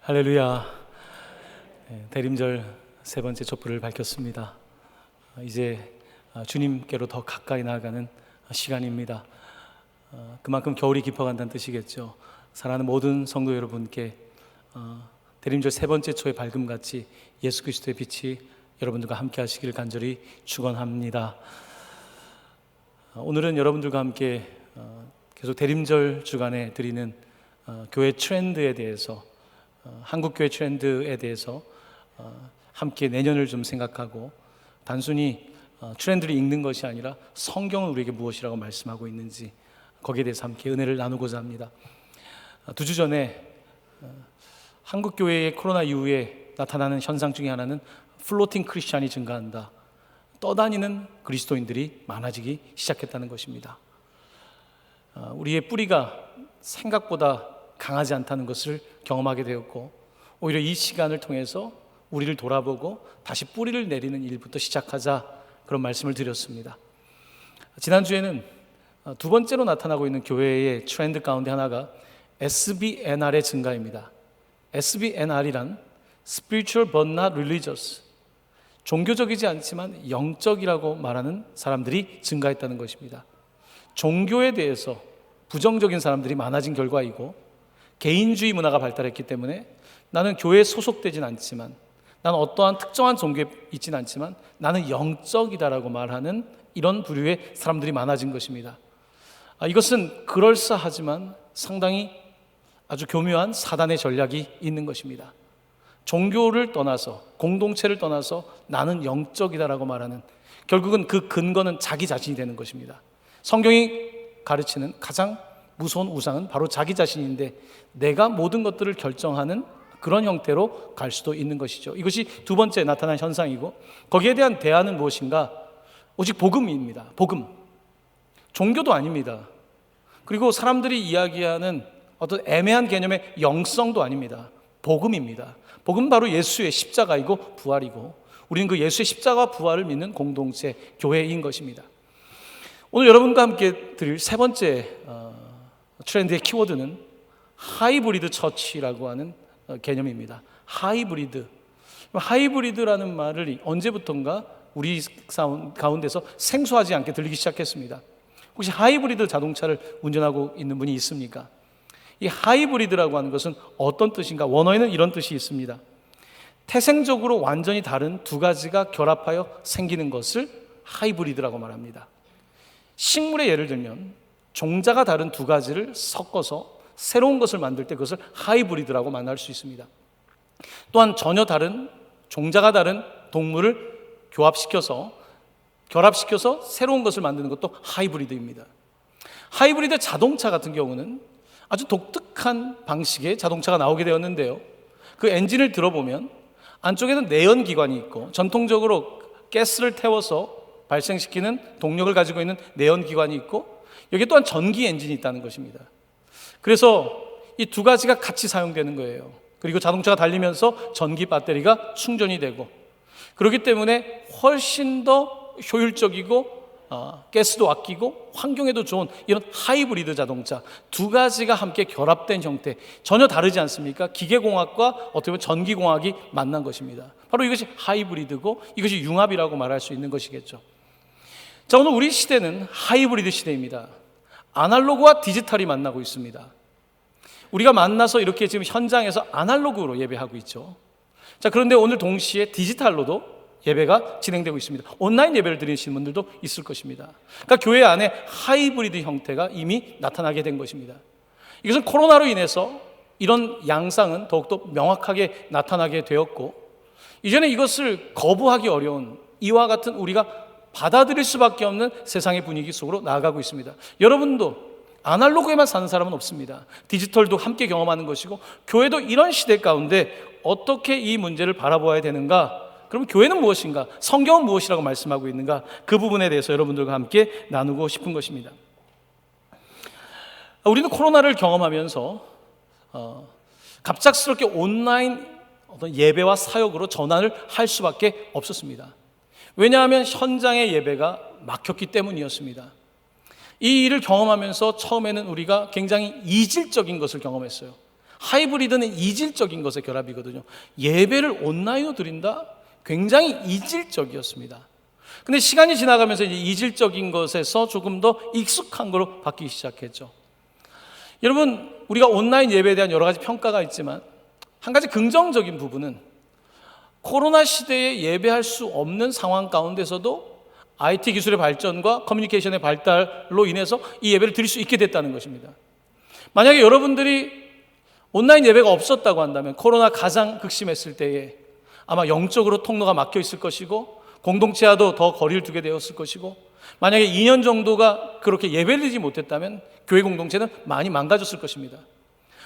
할렐루야. 대림절 세 번째 촛불을 밝혔습니다. 이제 주님께로 더 가까이 나아가는 시간입니다. 그만큼 겨울이 깊어간다는 뜻이겠죠. 사랑하는 모든 성도 여러분께 대림절 세 번째 초의 밝음같이 예수 그리스도의 빛이 여러분들과 함께 하시길 간절히 축원합니다. 오늘은 여러분들과 함께 계속 대림절 주간에 드리는 교회 트렌드에 대해서, 한국 교회 트렌드에 대해서 함께 내년을 좀 생각하고, 단순히 트렌드를 읽는 것이 아니라 성경은 우리에게 무엇이라고 말씀하고 있는지 거기에 대해서 함께 은혜를 나누고자 합니다. 2주 전에 한국 교회의 코로나 이후에 나타나는 현상 중에 하나는 플로팅 크리스찬이 증가한다, 떠다니는 그리스도인들이 많아지기 시작했다는 것입니다. 우리의 뿌리가 생각보다 강하지 않다는 것을 경험하게 되었고, 오히려 이 시간을 통해서 우리를 돌아보고 다시 뿌리를 내리는 일부터 시작하자, 그런 말씀을 드렸습니다. 지난주에는 두 번째로 나타나고 있는 교회의 트렌드 가운데 하나가 SBNR의 증가입니다. SBNR이란 Spiritual but not Religious, 종교적이지 않지만 영적이라고 말하는 사람들이 증가했다는 것입니다. 종교에 대해서 부정적인 사람들이 많아진 결과이고, 개인주의 문화가 발달했기 때문에 나는 교회에 소속되진 않지만, 나는 어떠한 특정한 종교에 있진 않지만 나는 영적이다라고 말하는 이런 부류의 사람들이 많아진 것입니다. 이것은 그럴싸하지만 상당히 아주 교묘한 사단의 전략이 있는 것입니다. 종교를 떠나서, 공동체를 떠나서 나는 영적이다라고 말하는, 결국은 그 근거는 자기 자신이 되는 것입니다. 성경이 가르치는 가장 무서운 우상은 바로 자기 자신인데, 내가 모든 것들을 결정하는 그런 형태로 갈 수도 있는 것이죠. 이것이 두 번째 나타난 현상이고, 거기에 대한 대안은 무엇인가? 오직 복음입니다. 복음. 종교도 아닙니다. 그리고 사람들이 이야기하는 어떤 애매한 개념의 영성도 아닙니다. 복음입니다. 복음은 바로 예수의 십자가이고 부활이고, 우리는 그 예수의 십자가와 부활을 믿는 공동체, 교회인 것입니다. 오늘 여러분과 함께 드릴 세 번째 트렌드의 키워드는 하이브리드 처치라고 하는 개념입니다. 하이브리드라는 말을 언제부턴가 우리 가운데서 생소하지 않게 들리기 시작했습니다. 혹시 하이브리드 자동차를 운전하고 있는 분이 있습니까? 이 하이브리드라고 하는 것은 어떤 뜻인가? 원어에는 이런 뜻이 있습니다. 태생적으로 완전히 다른 두 가지가 결합하여 생기는 것을 하이브리드라고 말합니다. 식물의 예를 들면 종자가 다른 두 가지를 섞어서 새로운 것을 만들 때 그것을 하이브리드라고 말할 수 있습니다. 또한 전혀 다른, 종자가 다른 동물을 결합시켜서 새로운 것을 만드는 것도 하이브리드입니다. 하이브리드 자동차 같은 경우는 아주 독특한 방식의 자동차가 나오게 되었는데요, 그 엔진을 들어보면 안쪽에는 내연기관이 있고, 전통적으로 가스를 태워서 발생시키는 동력을 가지고 있는 내연기관이 있고, 여기에 또한 전기 엔진이 있다는 것입니다. 그래서 이 두 가지가 같이 사용되는 거예요. 그리고 자동차가 달리면서 전기 배터리가 충전이 되고, 그렇기 때문에 훨씬 더 효율적이고 가스도 아끼고 환경에도 좋은 이런 하이브리드 자동차, 두 가지가 함께 결합된 형태, 전혀 다르지 않습니까? 기계공학과 어떻게 보면 전기공학이 만난 것입니다. 바로 이것이 하이브리드고, 이것이 융합이라고 말할 수 있는 것이겠죠. 자, 오늘 우리 시대는 하이브리드 시대입니다. 아날로그와 디지털이 만나고 있습니다. 우리가 만나서 이렇게 지금 현장에서 아날로그로 예배하고 있죠. 자, 그런데 오늘 동시에 디지털로도 예배가 진행되고 있습니다. 온라인 예배를 드리시는 분들도 있을 것입니다. 그러니까 교회 안에 하이브리드 형태가 이미 나타나게 된 것입니다. 이것은 코로나로 인해서 이런 양상은 더욱더 명확하게 나타나게 되었고, 이제는 이것을 거부하기 어려운, 이와 같은 우리가 받아들일 수밖에 없는 세상의 분위기 속으로 나아가고 있습니다. 여러분도 아날로그에만 사는 사람은 없습니다. 디지털도 함께 경험하는 것이고, 교회도 이런 시대 가운데 어떻게 이 문제를 바라보아야 되는가? 그럼 교회는 무엇인가? 성경은 무엇이라고 말씀하고 있는가? 그 부분에 대해서 여러분들과 함께 나누고 싶은 것입니다. 우리는 코로나를 경험하면서 갑작스럽게 온라인 어떤 예배와 사역으로 전환을 할 수밖에 없었습니다. 왜냐하면 현장의 예배가 막혔기 때문이었습니다. 이 일을 경험하면서 처음에는 우리가 굉장히 이질적인 것을 경험했어요. 하이브리드는 이질적인 것의 결합이거든요. 예배를 온라인으로 드린다? 굉장히 이질적이었습니다. 근데 시간이 지나가면서 이제 이질적인 것에서 조금 더 익숙한 거로 바뀌기 시작했죠. 여러분, 우리가 온라인 예배에 대한 여러 가지 평가가 있지만 한 가지 긍정적인 부분은 코로나 시대에 예배할 수 없는 상황 가운데서도 IT 기술의 발전과 커뮤니케이션의 발달로 인해서 이 예배를 드릴 수 있게 됐다는 것입니다. 만약에 여러분들이 온라인 예배가 없었다고 한다면 코로나 가장 극심했을 때에 아마 영적으로 통로가 막혀 있을 것이고 공동체와도 더 거리를 두게 되었을 것이고, 만약에 2년 정도가 그렇게 예배를 드리지 못했다면 교회 공동체는 많이 망가졌을 것입니다.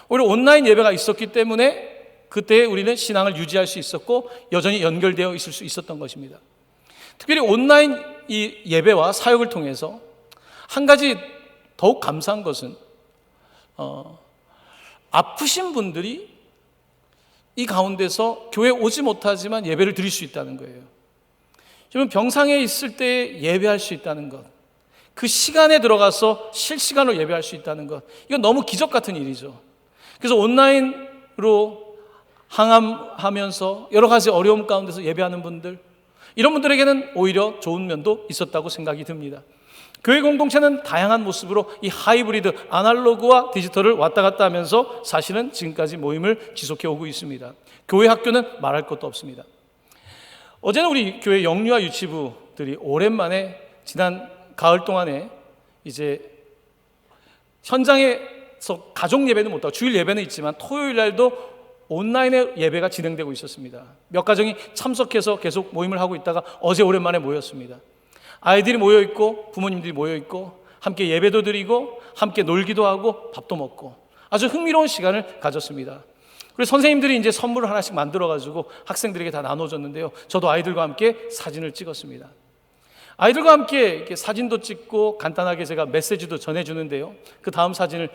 오히려 온라인 예배가 있었기 때문에 그때 우리는 신앙을 유지할 수 있었고 여전히 연결되어 있을 수 있었던 것입니다. 특별히 온라인 이 예배와 사역을 통해서 한 가지 더욱 감사한 것은 아프신 분들이 이 가운데서 교회에 오지 못하지만 예배를 드릴 수 있다는 거예요. 여러분, 병상에 있을 때 예배할 수 있다는 것, 그 시간에 들어가서 실시간으로 예배할 수 있다는 것, 이건 너무 기적 같은 일이죠. 그래서 온라인으로 항암하면서 여러 가지 어려움 가운데서 예배하는 분들, 이런 분들에게는 오히려 좋은 면도 있었다고 생각이 듭니다. 교회 공동체는 다양한 모습으로 이 하이브리드, 아날로그와 디지털을 왔다 갔다 하면서 사실은 지금까지 모임을 지속해 오고 있습니다. 교회 학교는 말할 것도 없습니다. 어제는 우리 교회 영유아 유치부들이 오랜만에 지난 가을 동안에 이제 현장에서 가족 예배는 못하고 주일 예배는 있지만 토요일 날도 온라인의 예배가 진행되고 있었습니다. 몇 가정이 참석해서 계속 모임을 하고 있다가 어제 오랜만에 모였습니다. 아이들이 모여있고 부모님들이 모여있고 함께 예배도 드리고 함께 놀기도 하고 밥도 먹고 아주 흥미로운 시간을 가졌습니다. 그래서 선생님들이 이제 선물을 하나씩 만들어가지고 학생들에게 다 나눠줬는데요. 저도 아이들과 함께 사진을 찍었습니다. 아이들과 함께 이렇게 사진도 찍고 간단하게 제가 메시지도 전해주는데요. 그 다음 사진을,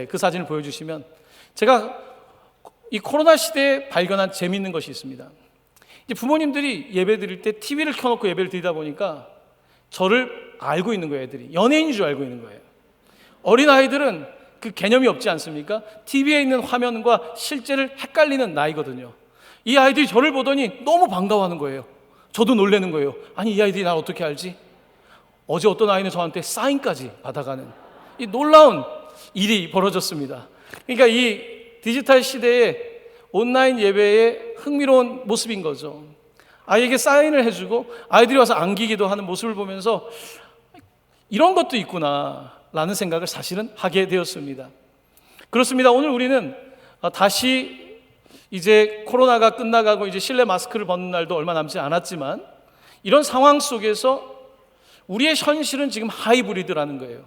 그 사진을 보여주시면 제가 이 코로나 시대에 발견한 재미있는 것이 있습니다. 이제 부모님들이 예배 드릴 때 TV를 켜놓고 예배를 드리다 보니까 저를 알고 있는 거예요. 애들이 연예인인 줄 알고 있는 거예요. 어린아이들은 그 개념이 없지 않습니까? TV에 있는 화면과 실제를 헷갈리는 나이거든요. 이 아이들이 저를 보더니 너무 반가워하는 거예요. 저도 놀라는 거예요. 아니, 이 아이들이 나를 어떻게 알지? 어제 어떤 아이는 저한테 사인까지 받아가는 이 놀라운 일이 벌어졌습니다. 그러니까 이 디지털 시대에 온라인 예배의 흥미로운 모습인 거죠. 아이에게 사인을 해주고 아이들이 와서 안기기도 하는 모습을 보면서 이런 것도 있구나 라는 생각을 사실은 하게 되었습니다. 그렇습니다. 오늘 우리는 다시 이제 코로나가 끝나가고 이제 실내 마스크를 벗는 날도 얼마 남지 않았지만 이런 상황 속에서 우리의 현실은 지금 하이브리드라는 거예요.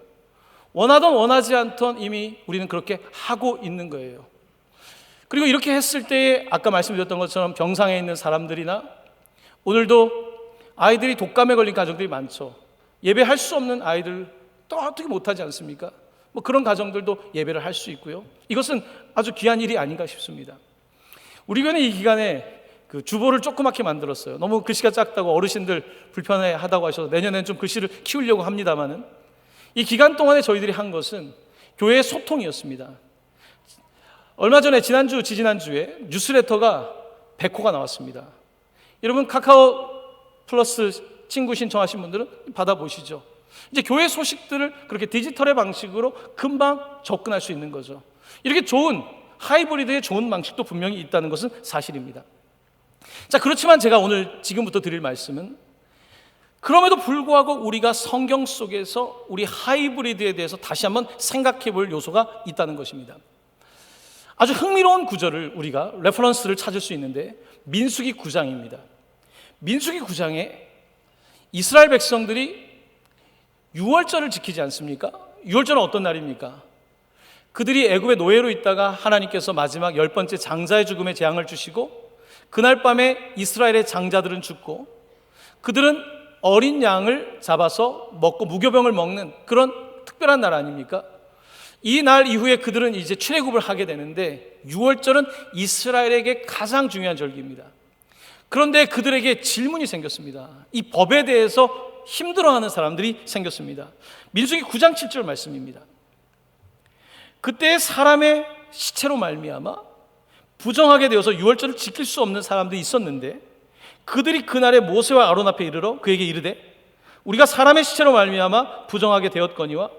원하던 원하지 않던 이미 우리는 그렇게 하고 있는 거예요. 그리고 이렇게 했을 때 아까 말씀드렸던 것처럼 병상에 있는 사람들이나 오늘도 아이들이 독감에 걸린 가정들이 많죠. 예배할 수 없는 아이들 또 어떻게 못하지 않습니까? 뭐 그런 가정들도 예배를 할 수 있고요. 이것은 아주 귀한 일이 아닌가 싶습니다. 우리 교회는 이 기간에 그 주보를 조그맣게 만들었어요. 너무 글씨가 작다고 어르신들 불편해하다고 하셔서 내년에는 좀 글씨를 키우려고 합니다만은 이 기간 동안에 저희들이 한 것은 교회의 소통이었습니다. 얼마 전에 지지난주에 뉴스레터가 100호가 나왔습니다. 여러분 카카오 플러스 친구 신청하신 분들은 받아보시죠. 이제 교회 소식들을 그렇게 디지털의 방식으로 금방 접근할 수 있는 거죠. 이렇게 좋은 하이브리드의 좋은 방식도 분명히 있다는 것은 사실입니다. 자, 그렇지만 제가 오늘 지금부터 드릴 말씀은 그럼에도 불구하고 우리가 성경 속에서 우리 하이브리드에 대해서 다시 한번 생각해 볼 요소가 있다는 것입니다. 아주 흥미로운 구절을 우리가 레퍼런스를 찾을 수 있는데 민수기 9장입니다. 민수기 9장에 이스라엘 백성들이 유월절을 지키지 않습니까? 유월절은 어떤 날입니까? 그들이 애굽의 노예로 있다가 하나님께서 마지막 10번째 장자의 죽음에 재앙을 주시고 그날 밤에 이스라엘의 장자들은 죽고 그들은 어린 양을 잡아서 먹고 무교병을 먹는 그런 특별한 날 아닙니까? 이 날 이후에 그들은 이제 출애굽을 하게 되는데 유월절은 이스라엘에게 가장 중요한 절기입니다. 그런데 그들에게 질문이 생겼습니다. 이 법에 대해서 힘들어하는 사람들이 생겼습니다. 민수기 9장 7절 말씀입니다. 그때 사람의 시체로 말미암아 부정하게 되어서 유월절을 지킬 수 없는 사람들이 있었는데, 그들이 그날에 모세와 아론 앞에 이르러 그에게 이르되 우리가 사람의 시체로 말미암아 부정하게 되었거니와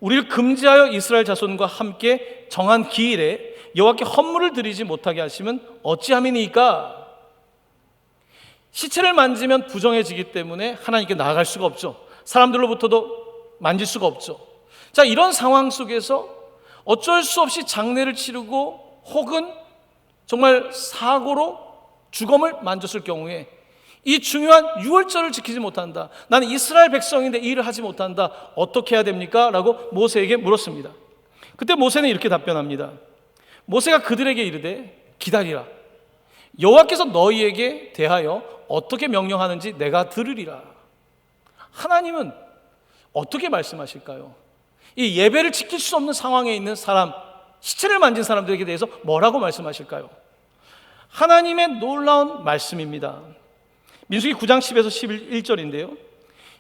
우리를 금지하여 이스라엘 자손과 함께 정한 기일에 여호와께 헌물을 드리지 못하게 하시면 어찌함이니까? 시체를 만지면 부정해지기 때문에 하나님께 나아갈 수가 없죠. 사람들로부터도 만질 수가 없죠. 자, 이런 상황 속에서 어쩔 수 없이 장례를 치르고 혹은 정말 사고로 주검을 만졌을 경우에 이 중요한 유월절을 지키지 못한다, 나는 이스라엘 백성인데 이 일을 하지 못한다, 어떻게 해야 됩니까? 라고 모세에게 물었습니다. 그때 모세는 이렇게 답변합니다. 모세가 그들에게 이르되 기다리라, 여호와께서 너희에게 대하여 어떻게 명령하는지 내가 들으리라. 하나님은 어떻게 말씀하실까요? 이 예배를 지킬 수 없는 상황에 있는 사람, 시체를 만진 사람들에게 대해서 뭐라고 말씀하실까요? 하나님의 놀라운 말씀입니다. 민수기 9장 10에서 11절인데요.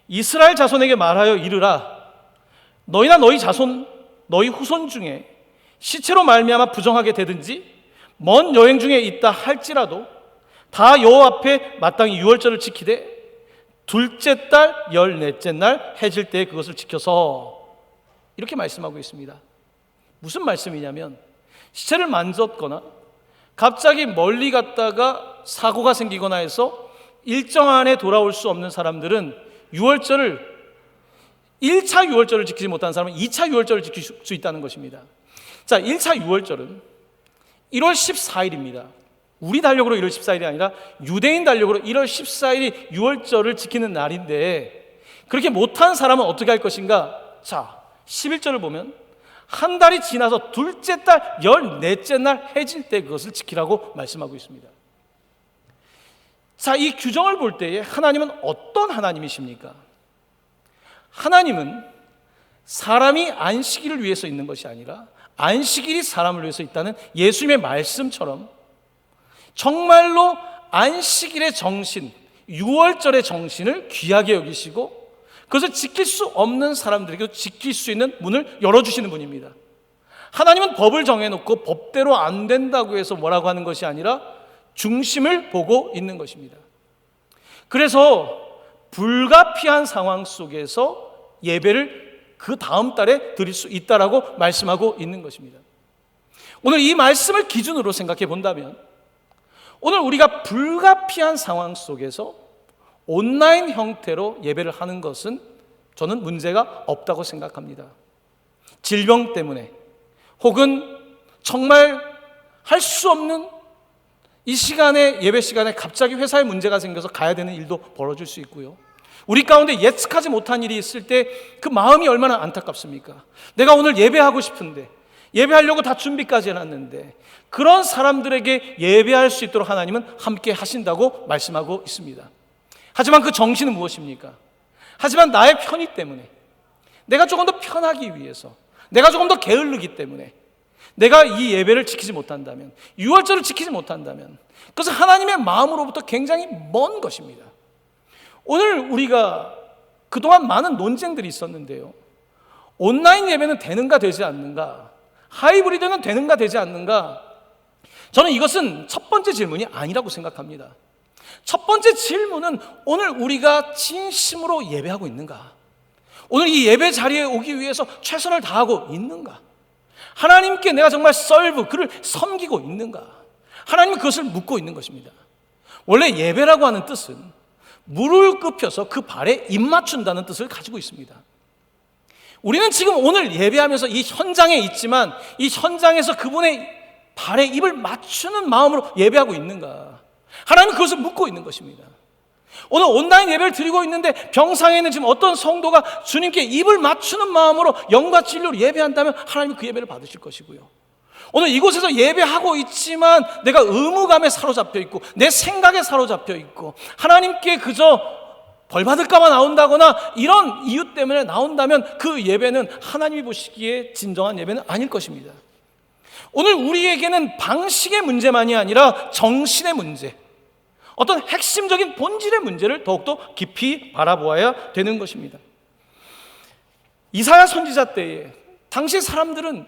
이스라엘 자손에게 말하여 이르라, 너희나 너희 자손 너희 후손 중에 시체로 말미암아 부정하게 되든지 먼 여행 중에 있다 할지라도 다 여호와 앞에 마땅히 유월절을 지키되 둘째 달 열넷째 날 해질 때에 그것을 지켜서, 이렇게 말씀하고 있습니다. 무슨 말씀이냐면, 시체를 만졌거나 갑자기 멀리 갔다가 사고가 생기거나 해서 일정 안에 돌아올 수 없는 사람들은 유월절을, 1차 유월절을 지키지 못하는 사람은 2차 유월절을 지킬 수 있다는 것입니다. 자, 1차 유월절은 1월 14일입니다. 우리 달력으로 1월 14일이 아니라 유대인 달력으로 1월 14일이 유월절을 지키는 날인데, 그렇게 못한 사람은 어떻게 할 것인가? 자, 11절을 보면 한 달이 지나서 둘째 달 열넷째 날 해질 때 그것을 지키라고 말씀하고 있습니다. 자, 이 규정을 볼 때에 하나님은 어떤 하나님이십니까? 하나님은 사람이 안식일을 위해서 있는 것이 아니라 안식일이 사람을 위해서 있다는 예수님의 말씀처럼 정말로 안식일의 정신, 유월절의 정신을 귀하게 여기시고 그것을 지킬 수 없는 사람들에게도 지킬 수 있는 문을 열어주시는 분입니다. 하나님은 법을 정해놓고 법대로 안 된다고 해서 뭐라고 하는 것이 아니라 중심을 보고 있는 것입니다. 그래서 불가피한 상황 속에서 예배를 그 다음 달에 드릴 수 있다라고 말씀하고 있는 것입니다. 오늘 이 말씀을 기준으로 생각해 본다면, 오늘 우리가 불가피한 상황 속에서 온라인 형태로 예배를 하는 것은 저는 문제가 없다고 생각합니다. 질병 때문에 혹은 정말 할 수 없는 이 시간에, 예배 시간에 갑자기 회사에 문제가 생겨서 가야 되는 일도 벌어질 수 있고요. 우리 가운데 예측하지 못한 일이 있을 때 그 마음이 얼마나 안타깝습니까? 내가 오늘 예배하고 싶은데, 예배하려고 다 준비까지 해놨는데, 그런 사람들에게 예배할 수 있도록 하나님은 함께 하신다고 말씀하고 있습니다. 하지만 그 정신은 무엇입니까? 하지만 나의 편의 때문에, 내가 조금 더 편하기 위해서, 내가 조금 더 게으르기 때문에 내가 이 예배를 지키지 못한다면, 유월절을 지키지 못한다면 그것은 하나님의 마음으로부터 굉장히 먼 것입니다. 오늘 우리가 그동안 많은 논쟁들이 있었는데요, 온라인 예배는 되는가 되지 않는가, 하이브리드는 되는가 되지 않는가, 저는 이것은 첫 번째 질문이 아니라고 생각합니다. 첫 번째 질문은 오늘 우리가 진심으로 예배하고 있는가, 오늘 이 예배 자리에 오기 위해서 최선을 다하고 있는가, 하나님께 내가 정말 그를 섬기고 있는가, 하나님은 그것을 묻고 있는 것입니다. 원래 예배라고 하는 뜻은 무릎을 굽혀서 그 발에 입 맞춘다는 뜻을 가지고 있습니다. 우리는 지금 오늘 예배하면서 이 현장에 있지만 이 현장에서 그분의 발에 입을 맞추는 마음으로 예배하고 있는가, 하나님은 그것을 묻고 있는 것입니다. 오늘 온라인 예배를 드리고 있는데 병상에 있는 지금 어떤 성도가 주님께 입을 맞추는 마음으로 영과 진리로 예배한다면 하나님은 그 예배를 받으실 것이고요. 오늘 이곳에서 예배하고 있지만 내가 의무감에 사로잡혀 있고 내 생각에 사로잡혀 있고 하나님께 그저 벌 받을까 봐 나온다거나 이런 이유 때문에 나온다면 그 예배는 하나님이 보시기에 진정한 예배는 아닐 것입니다. 오늘 우리에게는 방식의 문제만이 아니라 정신의 문제, 어떤 핵심적인 본질의 문제를 더욱더 깊이 바라보아야 되는 것입니다. 이사야 선지자 때에 당시 사람들은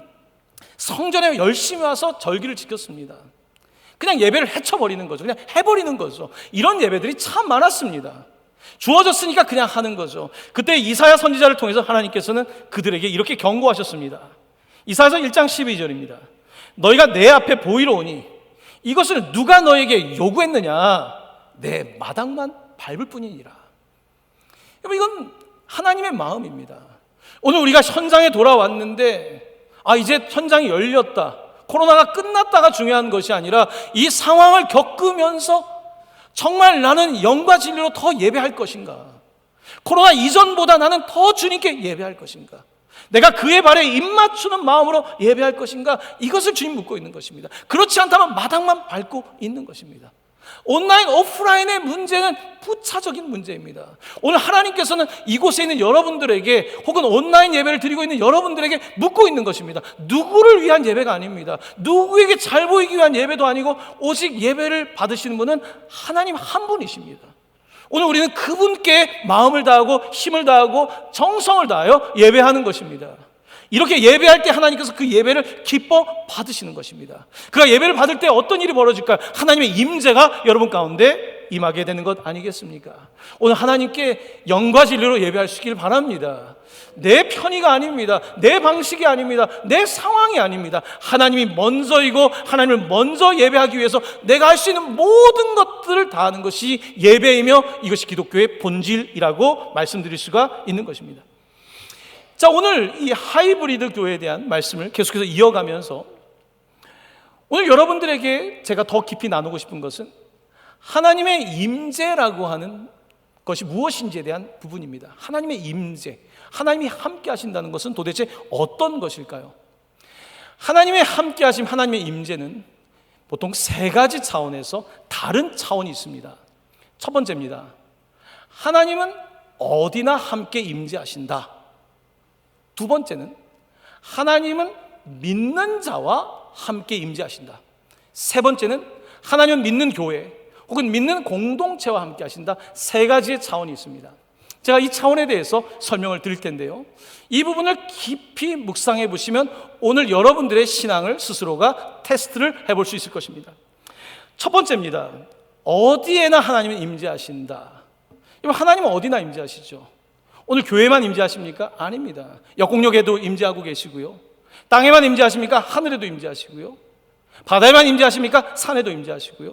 성전에 열심히 와서 절기를 지켰습니다. 그냥 예배를 헤쳐버리는 거죠. 그냥 해버리는 거죠. 이런 예배들이 참 많았습니다. 주어졌으니까 그냥 하는 거죠. 그때 이사야 선지자를 통해서 하나님께서는 그들에게 이렇게 경고하셨습니다. 이사야서 1장 12절입니다. 너희가 내 앞에 보이러 오니 이것을 누가 너에게 요구했느냐? 내 마당만 밟을 뿐이니라. 여러분, 이건 하나님의 마음입니다. 오늘 우리가 현장에 돌아왔는데 이제 현장이 열렸다, 코로나가 끝났다가 중요한 것이 아니라 이 상황을 겪으면서 정말 나는 영과 진리로 더 예배할 것인가? 코로나 이전보다 나는 더 주님께 예배할 것인가? 내가 그의 발에 입맞추는 마음으로 예배할 것인가? 이것을 주님 묻고 있는 것입니다. 그렇지 않다면 마당만 밟고 있는 것입니다. 온라인, 오프라인의 문제는 부차적인 문제입니다. 오늘 하나님께서는 이곳에 있는 여러분들에게, 혹은 온라인 예배를 드리고 있는 여러분들에게 묻고 있는 것입니다. 누구를 위한 예배가 아닙니다. 누구에게 잘 보이기 위한 예배도 아니고 오직 예배를 받으시는 분은 하나님 한 분이십니다. 오늘 우리는 그분께 마음을 다하고 힘을 다하고 정성을 다하여 예배하는 것입니다. 이렇게 예배할 때 하나님께서 그 예배를 기뻐 받으시는 것입니다. 그가 예배를 받을 때 어떤 일이 벌어질까요? 하나님의 임재가 여러분 가운데 임하게 되는 것 아니겠습니까? 오늘 하나님께 영과 진리로 예배할 수 있기를 바랍니다. 내 편의가 아닙니다. 내 방식이 아닙니다. 내 상황이 아닙니다. 하나님이 먼저이고 하나님을 먼저 예배하기 위해서 내가 할 수 있는 모든 것들을 다하는 것이 예배이며 이것이 기독교의 본질이라고 말씀드릴 수가 있는 것입니다. 자, 오늘 이 하이브리드 교회에 대한 말씀을 계속해서 이어가면서 오늘 여러분들에게 제가 더 깊이 나누고 싶은 것은 하나님의 임재라고 하는 것이 무엇인지에 대한 부분입니다. 하나님의 임재, 하나님이 함께 하신다는 것은 도대체 어떤 것일까요? 하나님의 함께 하심, 하나님의 임재는 보통 세 가지 차원에서 다른 차원이 있습니다. 첫 번째입니다. 하나님은 어디나 함께 임재하신다. 두 번째는 하나님은 믿는 자와 함께 임재하신다. 세 번째는 하나님은 믿는 교회 혹은 믿는 공동체와 함께 하신다. 세 가지의 차원이 있습니다. 제가 이 차원에 대해서 설명을 드릴 텐데요, 이 부분을 깊이 묵상해 보시면 오늘 여러분들의 신앙을 스스로가 테스트를 해볼 수 있을 것입니다. 첫 번째입니다. 어디에나 하나님은 임재하신다. 하나님은 어디나 임재하시죠. 오늘 교회만 임재하십니까? 아닙니다. 역공역에도 임재하고 계시고요, 땅에만 임재하십니까? 하늘에도 임재하시고요, 바다에만 임재하십니까? 산에도 임재하시고요.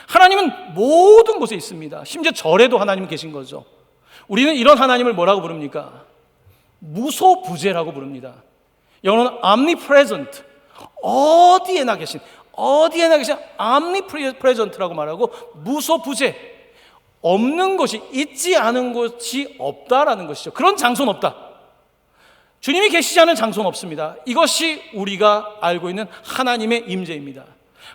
하나님은 모든 곳에 있습니다. 심지어 절에도 하나님은 계신 거죠. 우리는 이런 하나님을 뭐라고 부릅니까? 무소부재라고 부릅니다. 영어로는 omnipresent, 어디에나 계신 omnipresent라고 말하고, 무소부재, 없는 것이, 있지 않은 것이 없다라는 것이죠. 그런 장소는 없다. 주님이 계시지 않은 장소는 없습니다. 이것이 우리가 알고 있는 하나님의 임재입니다.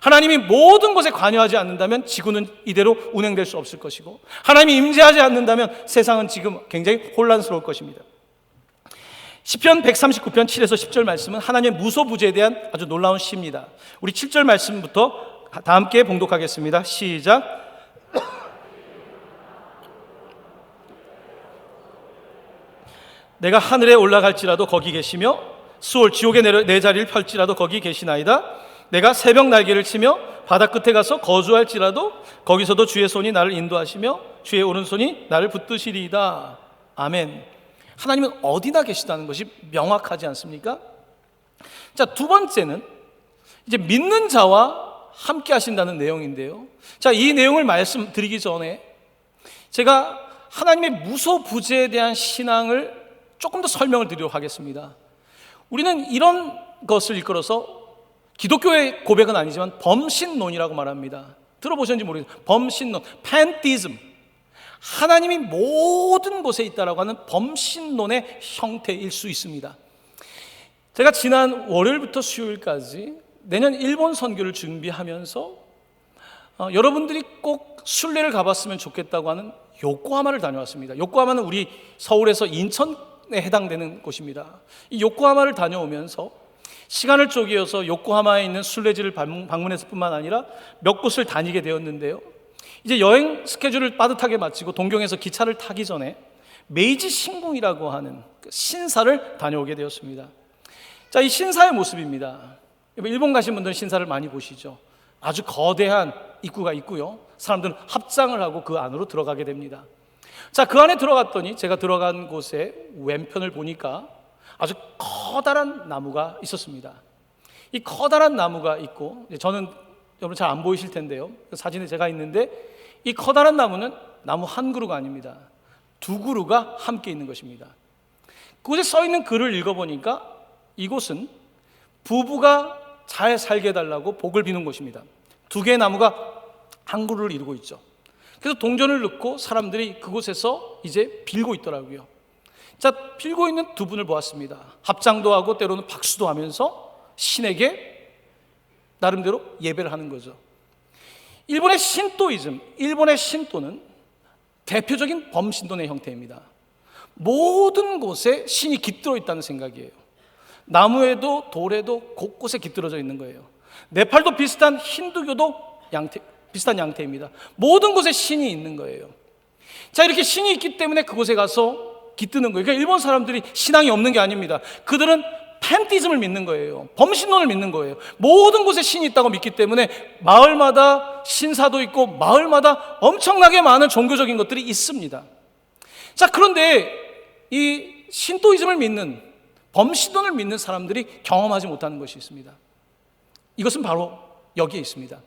하나님이 모든 것에 관여하지 않는다면 지구는 이대로 운행될 수 없을 것이고, 하나님이 임재하지 않는다면 세상은 지금 굉장히 혼란스러울 것입니다. 시편 139편 7에서 10절 말씀은 하나님의 무소부재에 대한 아주 놀라운 시입니다. 우리 7절 말씀부터 다 함께 봉독하겠습니다. 시작. 내가 하늘에 올라갈지라도 거기 계시며 수월 지옥의 내 자리를 펼지라도 거기 계시나이다. 내가 새벽 날개를 치며 바다 끝에 가서 거주할지라도 거기서도 주의 손이 나를 인도하시며 주의 오른손이 나를 붙드시리이다. 아멘. 하나님은 어디나 계시다는 것이 명확하지 않습니까? 자, 두 번째는 이제 믿는 자와 함께 하신다는 내용인데요, 자, 이 내용을 말씀드리기 전에 제가 하나님의 무소부재에 대한 신앙을 조금 더 설명을 드리도록 하겠습니다. 우리는 이런 것을 이끌어서 기독교의 고백은 아니지만 범신론이라고 말합니다. 들어보셨는지 모르겠어요. 범신론, 팬티즘, 하나님이 모든 곳에 있다라고 하는 범신론의 형태일 수 있습니다. 제가 지난 월요일부터 수요일까지 내년 일본 선교를 준비하면서 여러분들이 꼭 순례를 가봤으면 좋겠다고 하는 요코하마를 다녀왔습니다. 요코하마는 우리 서울에서 인천에 해당되는 곳입니다. 이 요코하마를 다녀오면서 시간을 쪼개어서 요코하마에 있는 순례지를 방문했을 뿐만 아니라 몇 곳을 다니게 되었는데요, 이제 여행 스케줄을 빠듯하게 마치고 동경에서 기차를 타기 전에 메이지 신궁이라고 하는 신사를 다녀오게 되었습니다. 자, 이 신사의 모습입니다. 일본 가신 분들은 신사를 많이 보시죠. 아주 거대한 입구가 있고요. 사람들은 합장을 하고 그 안으로 들어가게 됩니다. 자, 그 안에 들어갔더니 제가 들어간 곳에 왼편을 보니까 아주 커다란 나무가 있었습니다. 이 커다란 나무가 있고, 저는 여러분 잘 안 보이실 텐데요, 그 사진에 제가 있는데, 이 커다란 나무는 나무 한 그루가 아닙니다. 두 그루가 함께 있는 것입니다. 그곳에 써 있는 글을 읽어보니까 이곳은 부부가 잘 살게 해달라고 복을 비는 곳입니다. 두 개의 나무가 한 그루를 이루고 있죠. 그래서 동전을 넣고 사람들이 그곳에서 이제 빌고 있더라고요. 자, 빌고 있는 두 분을 보았습니다. 합장도 하고 때로는 박수도 하면서 신에게 나름대로 예배를 하는 거죠. 일본의 신도이즘, 일본의 신도는 대표적인 범신론의 형태입니다. 모든 곳에 신이 깃들어 있다는 생각이에요. 나무에도 돌에도 곳곳에 깃들어져 있는 거예요. 네팔도 비슷한 힌두교도 비슷한 양태입니다. 모든 곳에 신이 있는 거예요. 자, 이렇게 신이 있기 때문에 그곳에 가서 깃드는 거예요. 그러니까 일본 사람들이 신앙이 없는 게 아닙니다. 그들은 팬티즘을 믿는 거예요. 범신론을 믿는 거예요. 모든 곳에 신이 있다고 믿기 때문에 마을마다 신사도 있고 마을마다 엄청나게 많은 종교적인 것들이 있습니다. 자, 그런데 이 신도이즘을 믿는, 범신론을 믿는 사람들이 경험하지 못하는 것이 있습니다. 이것은 바로 여기에 있습니다.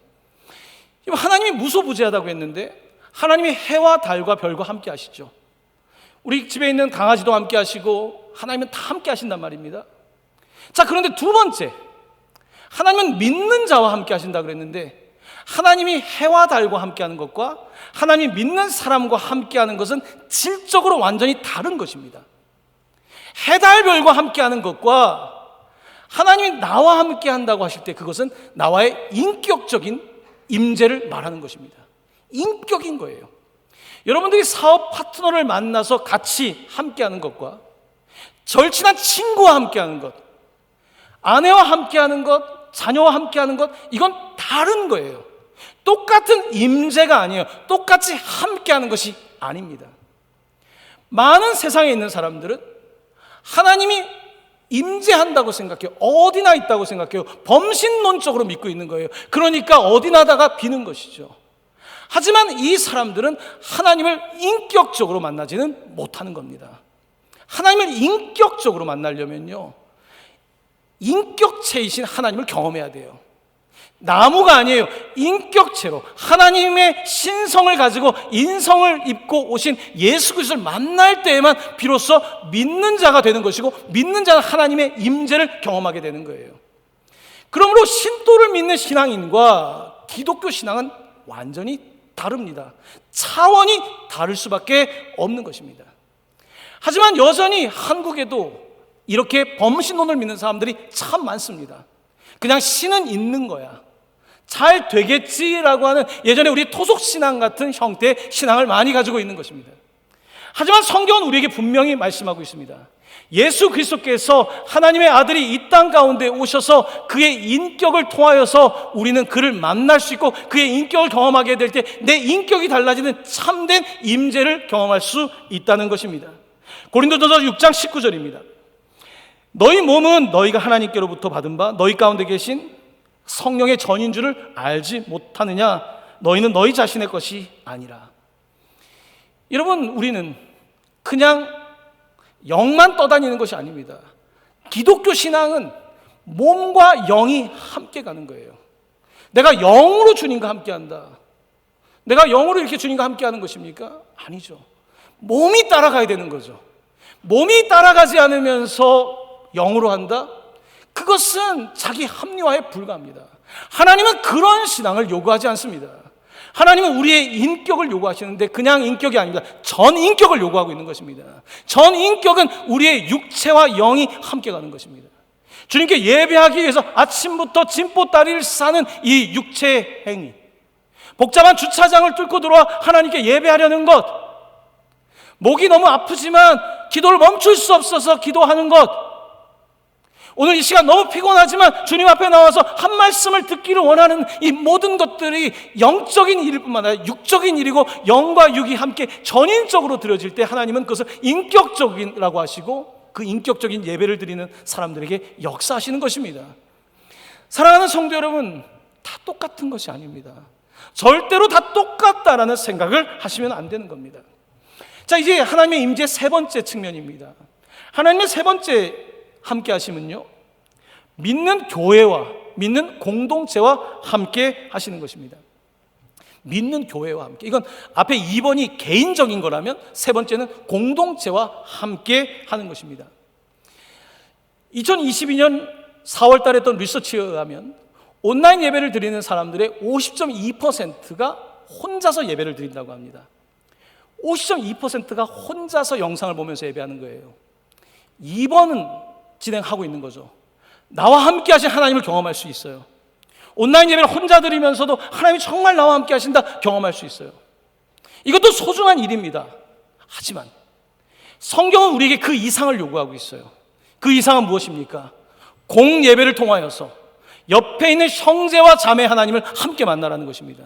하나님이 무소부재하다고 했는데 하나님이 해와 달과 별과 함께 하시죠. 우리 집에 있는 강아지도 함께 하시고 하나님은 다 함께 하신단 말입니다. 자, 그런데 두 번째, 하나님은 믿는 자와 함께 하신다 그랬는데 하나님이 해와 달과 함께 하는 것과 하나님이 믿는 사람과 함께 하는 것은 질적으로 완전히 다른 것입니다. 해, 달, 별과 함께 하는 것과 하나님이 나와 함께 한다고 하실 때 그것은 나와의 인격적인 임재를 말하는 것입니다. 인격인 거예요. 여러분들이 사업 파트너를 만나서 같이 함께하는 것과 절친한 친구와 함께하는 것, 아내와 함께하는 것, 자녀와 함께하는 것, 이건 다른 거예요. 똑같은 임재가 아니에요. 똑같이 함께하는 것이 아닙니다. 많은 세상에 있는 사람들은 하나님이 임재한다고 생각해요. 어디나 있다고 생각해요. 범신론적으로 믿고 있는 거예요. 그러니까 어디나다가 비는 것이죠. 하지만 이 사람들은 하나님을 인격적으로 만나지는 못하는 겁니다. 하나님을 인격적으로 만나려면요, 인격체이신 하나님을 경험해야 돼요. 나무가 아니에요. 인격체로 하나님의 신성을 가지고 인성을 입고 오신 예수 그리스도를 만날 때에만 비로소 믿는 자가 되는 것이고, 믿는 자는 하나님의 임재를 경험하게 되는 거예요. 그러므로 신도를 믿는 신앙인과 기독교 신앙은 완전히 다릅니다. 차원이 다를 수밖에 없는 것입니다. 하지만 여전히 한국에도 이렇게 범신론을 믿는 사람들이 참 많습니다. 그냥 신은 있는 거야, 잘 되겠지라고 하는 예전에 우리 토속신앙 같은 형태의 신앙을 많이 가지고 있는 것입니다. 하지만 성경은 우리에게 분명히 말씀하고 있습니다. 예수 그리스도께서 하나님의 아들이 이 땅 가운데 오셔서 그의 인격을 통하여서 우리는 그를 만날 수 있고 그의 인격을 경험하게 될 때 내 인격이 달라지는 참된 임재를 경험할 수 있다는 것입니다. 고린도전서 6장 19절입니다. 너희 몸은 너희가 하나님께로부터 받은 바 너희 가운데 계신 성령의 전인 줄을 알지 못하느냐? 너희는 너희 자신의 것이 아니라. 여러분, 우리는 그냥 영만 떠다니는 것이 아닙니다. 기독교 신앙은 몸과 영이 함께 가는 거예요. 내가 영으로 주님과 함께 한다. 내가 영으로 이렇게 주님과 함께 하는 것입니까? 아니죠. 몸이 따라가야 되는 거죠. 몸이 따라가지 않으면서 영으로 한다? 그것은 자기 합리화에 불과합니다. 하나님은 그런 신앙을 요구하지 않습니다. 하나님은 우리의 인격을 요구하시는데 그냥 인격이 아닙니다. 전 인격을 요구하고 있는 것입니다. 전 인격은 우리의 육체와 영이 함께 가는 것입니다. 주님께 예배하기 위해서 아침부터 진보다리를 싸는 이 육체의 행위, 복잡한 주차장을 뚫고 들어와 하나님께 예배하려는 것, 목이 너무 아프지만 기도를 멈출 수 없어서 기도하는 것, 오늘 이 시간 너무 피곤하지만 주님 앞에 나와서 한 말씀을 듣기를 원하는 이 모든 것들이 영적인 일일 뿐만 아니라 육적인 일이고, 영과 육이 함께 전인적으로 드려질 때 하나님은 그것을 인격적이라고 하시고 그 인격적인 예배를 드리는 사람들에게 역사하시는 것입니다. 사랑하는 성도 여러분, 다 똑같은 것이 아닙니다. 절대로 다 똑같다라는 생각을 하시면 안 되는 겁니다. 자, 이제 하나님의 임재의 세 번째 측면입니다. 하나님의 세 번째 함께 하심은요, 믿는 교회와 믿는 공동체와 함께 하시는 것입니다. 믿는 교회와 함께. 이건 앞에 2번이 개인적인 거라면 세 번째는 공동체와 함께 하는 것입니다. 2022년 4월 달에 했던 리서치에 의하면 온라인 예배를 드리는 사람들의 50.2%가 혼자서 예배를 드린다고 합니다. 50.2%가 혼자서 영상을 보면서 예배하는 거예요. 2번은 진행하고 있는 거죠. 나와 함께 하신 하나님을 경험할 수 있어요. 온라인 예배를 혼자 드리면서도 하나님이 정말 나와 함께 하신다 경험할 수 있어요. 이것도 소중한 일입니다. 하지만 성경은 우리에게 그 이상을 요구하고 있어요. 그 이상은 무엇입니까? 공예배를 통하여서 옆에 있는 형제와 자매 하나님을 함께 만나라는 것입니다.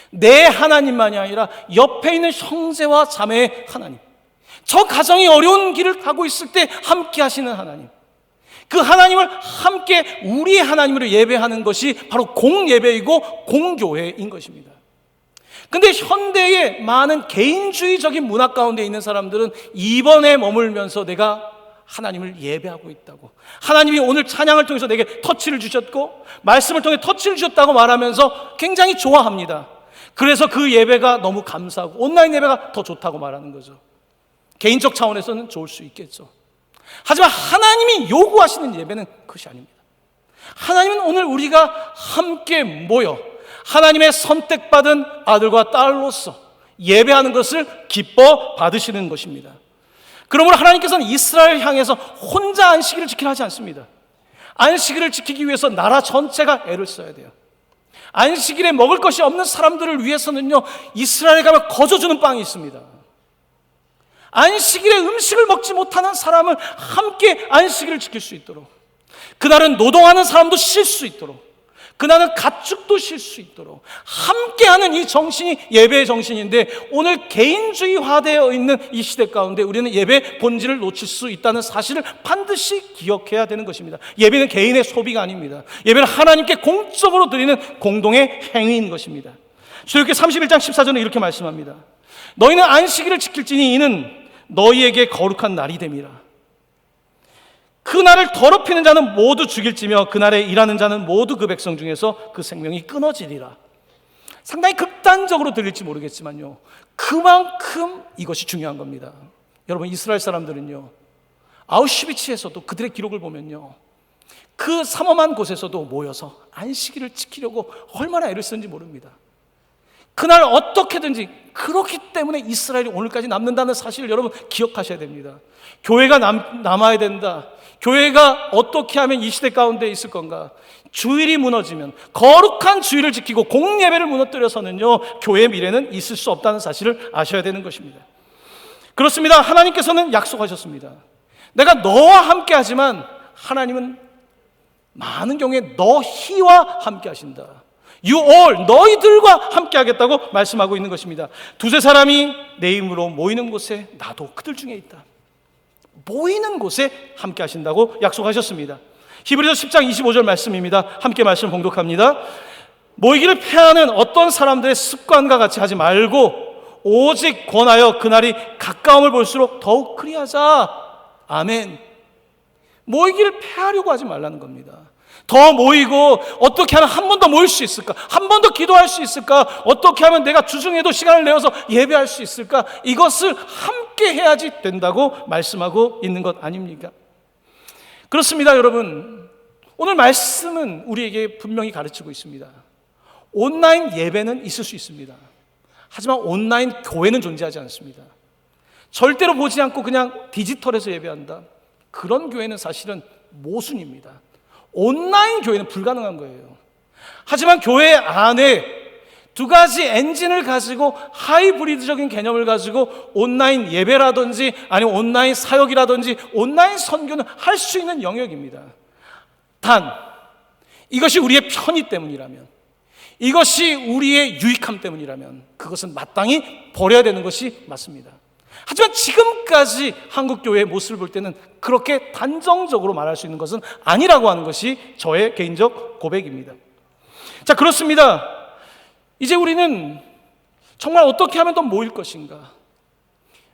내 하나님만이 아니라 옆에 있는 형제와 자매의 하나님, 저 가정이 어려운 길을 가고 있을 때 함께 하시는 하나님, 그 하나님을 함께 우리의 하나님으로 예배하는 것이 바로 공예배이고 공교회인 것입니다. 근데 현대의 많은 개인주의적인 문화 가운데 있는 사람들은 이번에 머물면서 내가 하나님을 예배하고 있다고, 하나님이 오늘 찬양을 통해서 내게 터치를 주셨고 말씀을 통해 터치를 주셨다고 말하면서 굉장히 좋아합니다. 그래서 그 예배가 너무 감사하고 온라인 예배가 더 좋다고 말하는 거죠. 개인적 차원에서는 좋을 수 있겠죠. 하지만 하나님이 요구하시는 예배는 그것이 아닙니다. 하나님은 오늘 우리가 함께 모여 하나님의 선택받은 아들과 딸로서 예배하는 것을 기뻐 받으시는 것입니다. 그러므로 하나님께서는 이스라엘 향해서 혼자 안식일을 지키려 하지 않습니다. 안식일을 지키기 위해서 나라 전체가 애를 써야 돼요. 안식일에 먹을 것이 없는 사람들을 위해서는요, 이스라엘에 가면 거저주는 빵이 있습니다. 안식일에 음식을 먹지 못하는 사람을 함께 안식일을 지킬 수 있도록, 그날은 노동하는 사람도 쉴 수 있도록, 그날은 가축도 쉴 수 있도록 함께하는 이 정신이 예배의 정신인데, 오늘 개인주의화되어 있는 이 시대 가운데 우리는 예배의 본질을 놓칠 수 있다는 사실을 반드시 기억해야 되는 것입니다. 예배는 개인의 소비가 아닙니다. 예배는 하나님께 공적으로 드리는 공동의 행위인 것입니다. 출애굽기 31장 14절은 이렇게 말씀합니다. 너희는 안식일을 지킬지니 이는 너희에게 거룩한 날이 됨이라. 그 날을 더럽히는 자는 모두 죽일지며 그날에 일하는 자는 모두 그 백성 중에서 그 생명이 끊어지리라. 상당히 극단적으로 들릴지 모르겠지만요, 그만큼 이것이 중요한 겁니다. 여러분, 이스라엘 사람들은요, 아우슈비츠에서도 그들의 기록을 보면요, 그 삼엄한 곳에서도 모여서 안식일을 지키려고 얼마나 애를 쓰는지 모릅니다. 그날 어떻게든지, 그렇기 때문에 이스라엘이 오늘까지 남는다는 사실을 여러분 기억하셔야 됩니다. 교회가 남아야 된다. 교회가 어떻게 하면 이 시대 가운데 있을 건가? 주일이 무너지면, 거룩한 주일을 지키고 공예배를 무너뜨려서는요, 교회의 미래는 있을 수 없다는 사실을 아셔야 되는 것입니다. 그렇습니다. 하나님께서는 약속하셨습니다. 내가 너와 함께 하지만 하나님은 많은 경우에 너희와 함께 하신다. You all, 너희들과 함께 하겠다고 말씀하고 있는 것입니다. 두세 사람이 내 이름으로 모이는 곳에 나도 그들 중에 있다. 모이는 곳에 함께 하신다고 약속하셨습니다. 히브리서 10장 25절 말씀입니다. 함께 말씀 봉독합니다. 모이기를 패하는 어떤 사람들의 습관과 같이 하지 말고 오직 권하여 그날이 가까움을 볼수록 더욱 그리하자. 아멘. 모이기를 패하려고 하지 말라는 겁니다. 더 모이고 어떻게 하면 한 번 더 모일 수 있을까? 한 번 더 기도할 수 있을까? 어떻게 하면 내가 주중에도 시간을 내어서 예배할 수 있을까? 이것을 함께 해야지 된다고 말씀하고 있는 것 아닙니까? 그렇습니다, 여러분. 오늘 말씀은 우리에게 분명히 가르치고 있습니다. 온라인 예배는 있을 수 있습니다. 하지만 온라인 교회는 존재하지 않습니다. 절대로 보지 않고 그냥 디지털에서 예배한다. 그런 교회는 사실은 모순입니다. 온라인 교회는 불가능한 거예요. 하지만 교회 안에 두 가지 엔진을 가지고 하이브리드적인 개념을 가지고 온라인 예배라든지 아니면 온라인 사역이라든지 온라인 선교는 할 수 있는 영역입니다. 단 이것이 우리의 편의 때문이라면, 이것이 우리의 유익함 때문이라면 그것은 마땅히 버려야 되는 것이 맞습니다. 하지만 지금까지 한국교회의 모습을 볼 때는 그렇게 단정적으로 말할 수 있는 것은 아니라고 하는 것이 저의 개인적 고백입니다. 자, 그렇습니다. 이제 우리는 정말 어떻게 하면 더 모일 것인가?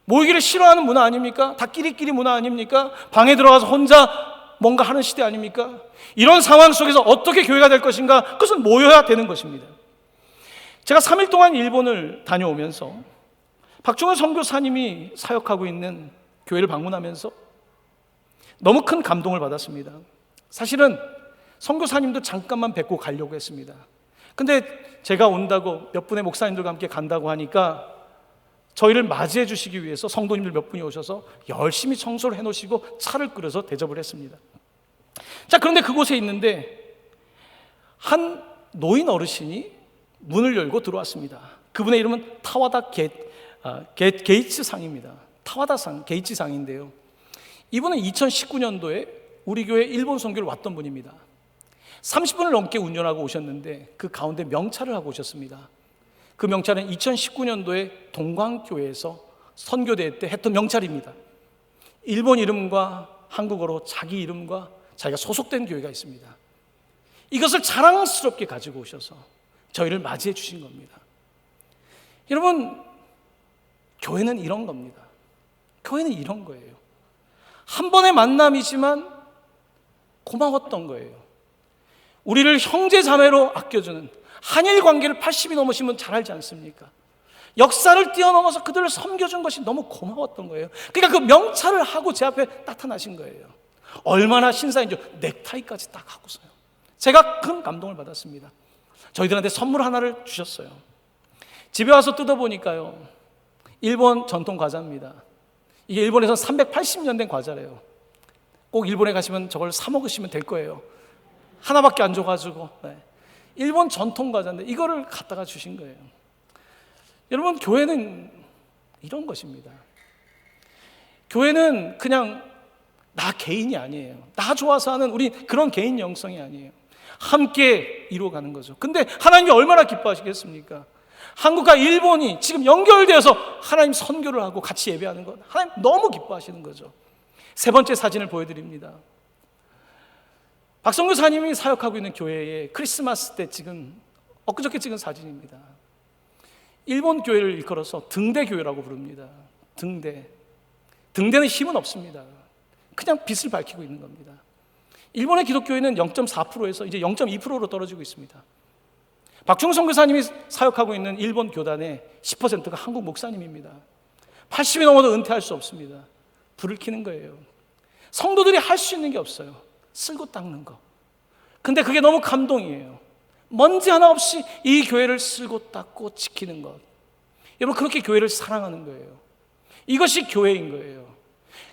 모이기를 싫어하는 문화 아닙니까? 다 끼리끼리 문화 아닙니까? 방에 들어가서 혼자 뭔가 하는 시대 아닙니까? 이런 상황 속에서 어떻게 교회가 될 것인가? 그것은 모여야 되는 것입니다. 제가 3일 동안 일본을 다녀오면서 박종원 선교사님이 사역하고 있는 교회를 방문하면서 너무 큰 감동을 받았습니다. 사실은 선교사님도 잠깐만 뵙고 가려고 했습니다. 근데 제가 온다고 몇 분의 목사님들과 함께 간다고 하니까 저희를 맞이해 주시기 위해서 성도님들 몇 분이 오셔서 열심히 청소를 해놓으시고 차를 끌어서 대접을 했습니다. 자, 그런데 그곳에 있는데 한 노인 어르신이 문을 열고 들어왔습니다. 그분의 이름은 타와다 게이츠 상입니다. 타와다 상, 게이츠 상인데요. 이분은 2019년도에 우리 교회 일본 선교를 왔던 분입니다. 30분을 넘게 운전하고 오셨는데 그 가운데 명찰을 하고 오셨습니다. 그 명찰은 2019년도에 동광교회에서 선교대회 때 했던 명찰입니다. 일본 이름과 한국어로 자기 이름과 자기가 소속된 교회가 있습니다. 이것을 자랑스럽게 가지고 오셔서 저희를 맞이해 주신 겁니다. 여러분, 교회는 이런 겁니다. 교회는 이런 거예요. 한 번의 만남이지만 고마웠던 거예요. 우리를 형제 자매로 아껴주는, 한일 관계를 80이 넘으시면 잘 알지 않습니까? 역사를 뛰어넘어서 그들을 섬겨준 것이 너무 고마웠던 거예요. 그러니까 그 명찰을 하고 제 앞에 나타나신 거예요. 얼마나 신사인지 넥타이까지 딱 하고서요. 제가 큰 감동을 받았습니다. 저희들한테 선물 하나를 주셨어요. 집에 와서 뜯어보니까요, 일본 전통 과자입니다. 이게 일본에서 380년 된 과자래요. 꼭 일본에 가시면 저걸 사 먹으시면 될 거예요. 하나밖에 안 줘가지고. 네. 일본 전통 과자인데 이거를 갖다가 주신 거예요. 여러분, 교회는 이런 것입니다. 교회는 그냥 나 개인이 아니에요. 나 좋아서 하는 우리 그런 개인 영성이 아니에요. 함께 이루어가는 거죠. 근데 하나님이 얼마나 기뻐하시겠습니까? 한국과 일본이 지금 연결되어서 하나님 선교를 하고 같이 예배하는 것, 하나님 너무 기뻐하시는 거죠. 세 번째 사진을 보여드립니다. 박성규 사님이 사역하고 있는 교회에 크리스마스 때 찍은, 엊그저께 찍은 사진입니다. 일본 교회를 일컬어서 등대교회라고 부릅니다. 등대는 힘은 없습니다. 그냥 빛을 밝히고 있는 겁니다. 일본의 기독교회는 0.4%에서 이제 0.2%로 떨어지고 있습니다. 박충 선교사님이 사역하고 있는 일본 교단의 10%가 한국 목사님입니다. 80이 넘어도 은퇴할 수 없습니다. 불을 켜는 거예요. 성도들이 할 수 있는 게 없어요. 쓸고 닦는 거. 근데 그게 너무 감동이에요. 먼지 하나 없이 이 교회를 쓸고 닦고 지키는 것. 여러분, 그렇게 교회를 사랑하는 거예요. 이것이 교회인 거예요.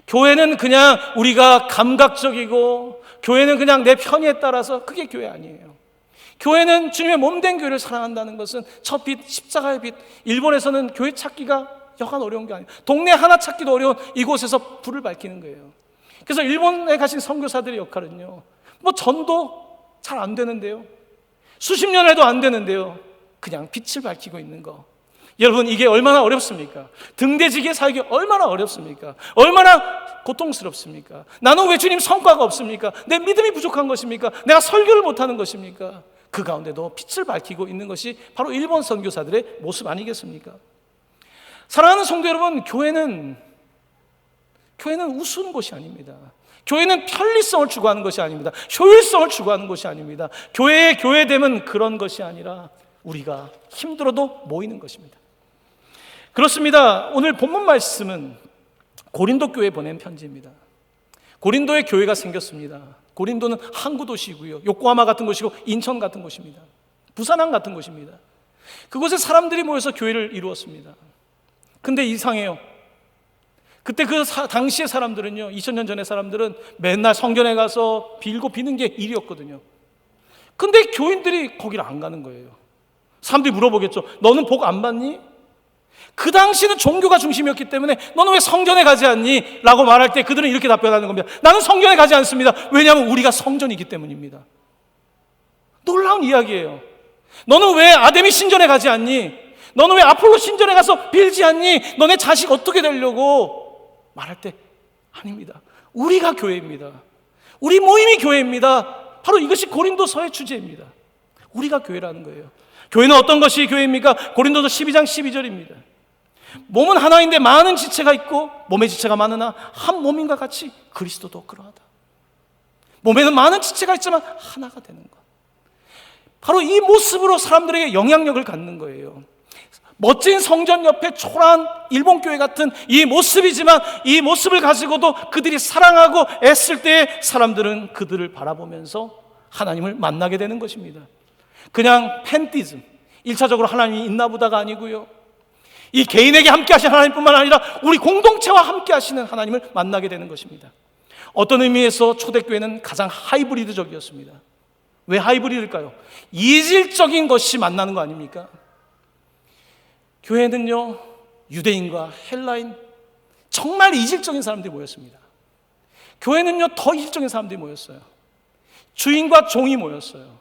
교회는 그냥 우리가 감각적이고, 교회는 그냥 내 편의에 따라서, 그게 교회 아니에요. 교회는 주님의 몸된 교회를 사랑한다는 것은 첫 빛, 십자가의 빛. 일본에서는 교회 찾기가 여간 어려운 게 아니에요. 동네 하나 찾기도 어려운 이곳에서 불을 밝히는 거예요. 그래서 일본에 가신 선교사들의 역할은요, 뭐 전도 잘 안 되는데요, 수십 년 해도 안 되는데요, 그냥 빛을 밝히고 있는 거. 여러분, 이게 얼마나 어렵습니까? 등대지기의 사역이 얼마나 어렵습니까? 얼마나 고통스럽습니까? 나는 왜 주님 성과가 없습니까? 내 믿음이 부족한 것입니까? 내가 설교를 못하는 것입니까? 그 가운데도 빛을 밝히고 있는 것이 바로 일본 선교사들의 모습 아니겠습니까? 사랑하는 성도 여러분, 교회는 우스운 곳이 아닙니다. 교회는 편리성을 추구하는 것이 아닙니다. 효율성을 추구하는 것이 아닙니다. 교회의 교회됨은 그런 것이 아니라 우리가 힘들어도 모이는 것입니다. 그렇습니다. 오늘 본문 말씀은 고린도 교회에 보낸 편지입니다. 고린도에 교회가 생겼습니다. 고린도는 항구 도시이고요, 요코하마 같은 곳이고 인천 같은 곳입니다. 부산항 같은 곳입니다. 그곳에 사람들이 모여서 교회를 이루었습니다. 근데 이상해요. 그때 당시의 사람들은요, 2000년 전의 사람들은 맨날 성전에 가서 빌고 비는 게 일이었거든요. 근데 교인들이 거기를 안 가는 거예요. 사람들이 물어보겠죠. 너는 복 안 받니? 그 당시는 종교가 중심이었기 때문에 너는 왜 성전에 가지 않니? 라고 말할 때 그들은 이렇게 답변하는 겁니다. 나는 성전에 가지 않습니다. 왜냐하면 우리가 성전이기 때문입니다. 놀라운 이야기예요. 너는 왜 아데미 신전에 가지 않니? 너는 왜 아폴로 신전에 가서 빌지 않니? 너네 자식 어떻게 되려고? 말할 때 아닙니다. 우리가 교회입니다. 우리 모임이 교회입니다. 바로 이것이 고린도서의 주제입니다. 우리가 교회라는 거예요. 교회는 어떤 것이 교회입니까? 고린도서 12장 12절입니다. 몸은 하나인데 많은 지체가 있고 몸의 지체가 많으나 한 몸인과 같이 그리스도도 그러하다. 몸에는 많은 지체가 있지만 하나가 되는 것. 바로 이 모습으로 사람들에게 영향력을 갖는 거예요. 멋진 성전 옆에 초라한 일본 교회 같은 이 모습이지만 이 모습을 가지고도 그들이 사랑하고 애쓸 때 사람들은 그들을 바라보면서 하나님을 만나게 되는 것입니다. 그냥 팬티즘, 1차적으로 하나님이 있나 보다가 아니고요. 이 개인에게 함께 하시는 하나님뿐만 아니라 우리 공동체와 함께 하시는 하나님을 만나게 되는 것입니다. 어떤 의미에서 초대교회는 가장 하이브리드적이었습니다. 왜 하이브리드일까요? 이질적인 것이 만나는 거 아닙니까? 교회는요, 유대인과 헬라인, 정말 이질적인 사람들이 모였습니다. 교회는요, 더 이질적인 사람들이 모였어요. 주인과 종이 모였어요.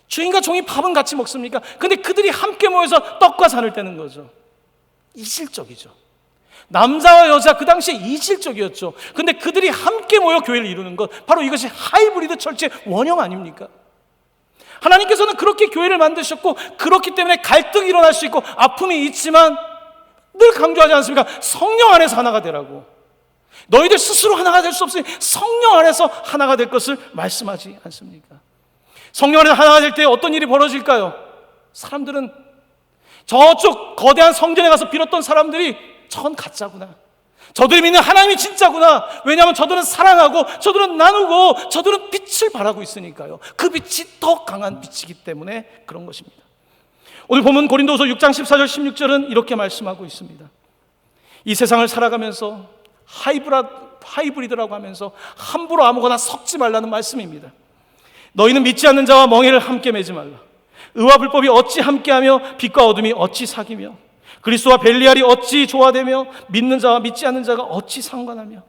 주인과 종이 밥은 같이 먹습니까? 근데 그들이 함께 모여서 떡과 잔을 떼는 거죠. 이질적이죠. 남자와 여자, 그 당시에 이질적이었죠. 근데 그들이 함께 모여 교회를 이루는 것, 바로 이것이 하이브리드 철치의 원형 아닙니까? 하나님께서는 그렇게 교회를 만드셨고, 그렇기 때문에 갈등이 일어날 수 있고 아픔이 있지만 늘 강조하지 않습니까? 성령 안에서 하나가 되라고. 너희들 스스로 하나가 될 수 없으니 성령 안에서 하나가 될 것을 말씀하지 않습니까? 성령 안에서 하나가 될 때 어떤 일이 벌어질까요? 사람들은 저쪽 거대한 성전에 가서 빌었던 사람들이 저건 가짜구나, 저들이 믿는 하나님이 진짜구나. 왜냐하면 저들은 사랑하고 저들은 나누고 저들은 빛을 발하고 있으니까요. 그 빛이 더 강한 빛이기 때문에 그런 것입니다. 오늘 보면 고린도서 6장 14절 16절은 이렇게 말씀하고 있습니다. 이 세상을 살아가면서 하이브리드라고 하면서 함부로 아무거나 섞지 말라는 말씀입니다. 너희는 믿지 않는 자와 멍에를 함께 매지 말라. 의와 불법이 어찌 함께하며 빛과 어둠이 어찌 사귀며 그리스도와 벨리알이 어찌 조화되며 믿는 자와 믿지 않는 자가 어찌 상관하며.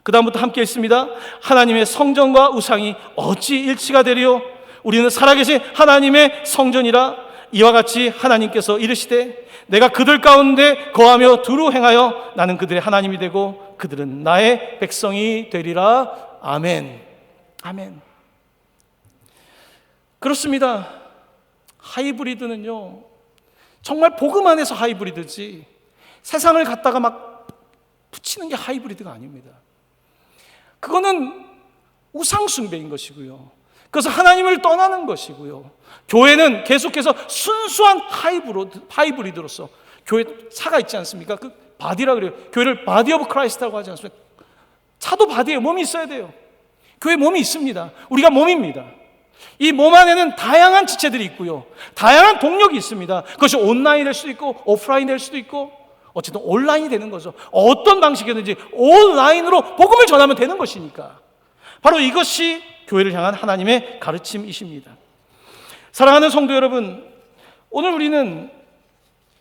그 다음부터 함께 읽습니다. 하나님의 성전과 우상이 어찌 일치가 되리요? 우리는 살아계신 하나님의 성전이라. 이와 같이 하나님께서 이르시되 내가 그들 가운데 거하며 두루 행하여 나는 그들의 하나님이 되고 그들은 나의 백성이 되리라. 아멘. 아멘. 그렇습니다. 하이브리드는요, 정말 복음 안에서 하이브리드지 세상을 갖다가 막 붙이는 게 하이브리드가 아닙니다. 그거는 우상숭배인 것이고요. 그래서 하나님을 떠나는 것이고요. 교회는 계속해서 순수한 하이브리드로서 교회 차가 있지 않습니까? 그 바디라 그래요. 교회를 바디 오브 크라이스트라고 하지 않습니까? 차도 바디예요. 몸이 있어야 돼요. 교회 몸이 있습니다. 우리가 몸입니다. 이 몸 안에는 다양한 지체들이 있고요, 다양한 동력이 있습니다. 그것이 온라인이 될 수도 있고 오프라인이 될 수도 있고 어쨌든 온라인이 되는 거죠. 어떤 방식이든지 온라인으로 복음을 전하면 되는 것이니까 바로 이것이 교회를 향한 하나님의 가르침이십니다. 사랑하는 성도 여러분, 오늘 우리는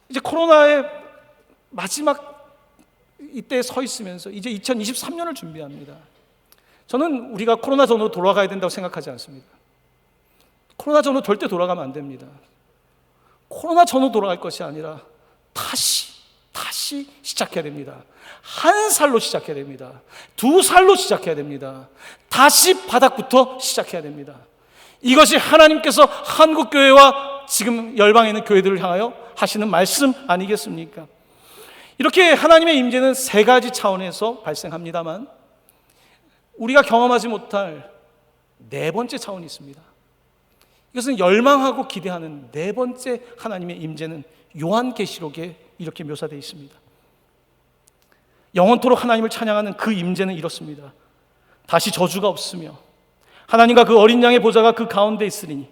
이제 코로나의 마지막 이때에 서 있으면서 이제 2023년을 준비합니다. 저는 우리가 코로나 전으로 돌아가야 된다고 생각하지 않습니다. 코로나 전으로 절대 돌아가면 안 됩니다. 코로나 전으로 돌아갈 것이 아니라 다시 시작해야 됩니다. 1살로 시작해야 됩니다. 2살로 시작해야 됩니다. 다시 바닥부터 시작해야 됩니다. 이것이 하나님께서 한국교회와 지금 열방에 있는 교회들을 향하여 하시는 말씀 아니겠습니까? 이렇게 하나님의 임재는 세 가지 차원에서 발생합니다만 우리가 경험하지 못할 네 번째 차원이 있습니다. 이것은 열망하고 기대하는 네 번째 하나님의 임재는 요한계시록에 이렇게 묘사되어 있습니다. 영원토록 하나님을 찬양하는 그 임재는 이렇습니다. 다시 저주가 없으며 하나님과 그 어린 양의 보좌가 그 가운데 있으리니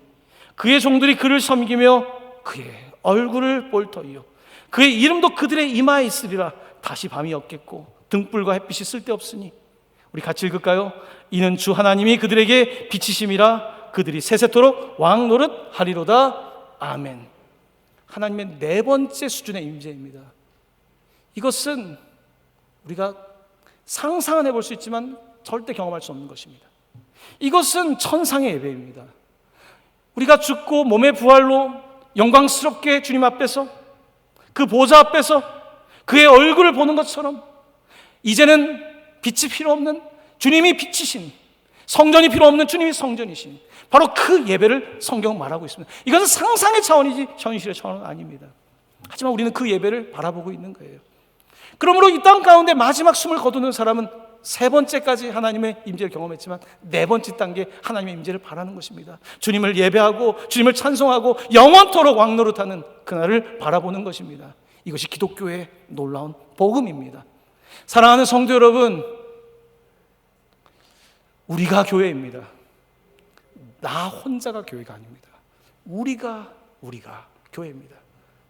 그의 종들이 그를 섬기며 그의 얼굴을 볼 터이요 그의 이름도 그들의 이마에 있으리라. 다시 밤이 없겠고 등불과 햇빛이 쓸데없으니. 우리 같이 읽을까요? 이는 주 하나님이 그들에게 빛이심이라. 그들이 세세토록 왕 노릇 하리로다. 아멘. 하나님의 네 번째 수준의 임재입니다. 이것은 우리가 상상은 해볼 수 있지만 절대 경험할 수 없는 것입니다. 이것은 천상의 예배입니다. 우리가 죽고 몸의 부활로 영광스럽게 주님 앞에서 그 보좌 앞에서 그의 얼굴을 보는 것처럼 이제는 빛이 필요 없는 주님이 빛이신, 성전이 필요 없는 주님이 성전이신 바로 그 예배를 성경은 말하고 있습니다. 이것은 상상의 차원이지 현실의 차원은 아닙니다. 하지만 우리는 그 예배를 바라보고 있는 거예요. 그러므로 이 땅 가운데 마지막 숨을 거두는 사람은 세 번째까지 하나님의 임재를 경험했지만 네 번째 단계 하나님의 임재를 바라는 것입니다. 주님을 예배하고 주님을 찬송하고 영원토록 왕노릇하는 그날을 바라보는 것입니다. 이것이 기독교의 놀라운 복음입니다. 사랑하는 성도 여러분, 우리가 교회입니다. 나 혼자가 교회가 아닙니다. 우리가 교회입니다.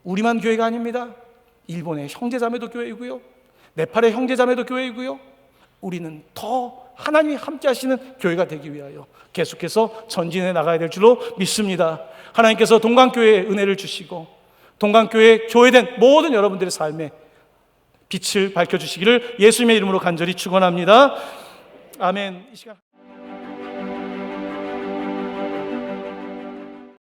우리만 교회가 아닙니다. 일본의 형제자매도 교회이고요, 네팔의 형제자매도 교회이고요. 우리는 더 하나님이 함께 하시는 교회가 되기 위하여 계속해서 전진해 나가야 될 줄로 믿습니다. 하나님께서 동강교회에 은혜를 주시고 동강교회에 교회된 모든 여러분들의 삶에 빛을 밝혀주시기를 예수님의 이름으로 간절히 축원합니다. 아멘. 이 시간